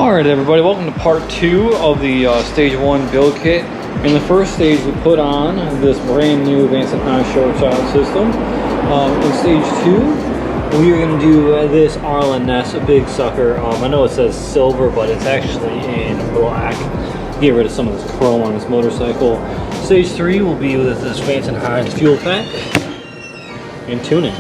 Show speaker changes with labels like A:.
A: Alright everybody, welcome to part 2 of the stage 1 build kit. In the first stage we put on this brand new Vance & Hines short child system. In stage 2 we are going to do this Arlen Ness Big Sucker. I know it says silver but it's actually in black. Get rid of some of this chrome on this motorcycle. Stage 3 will be with this Vance & Hines fuel pack and tuning.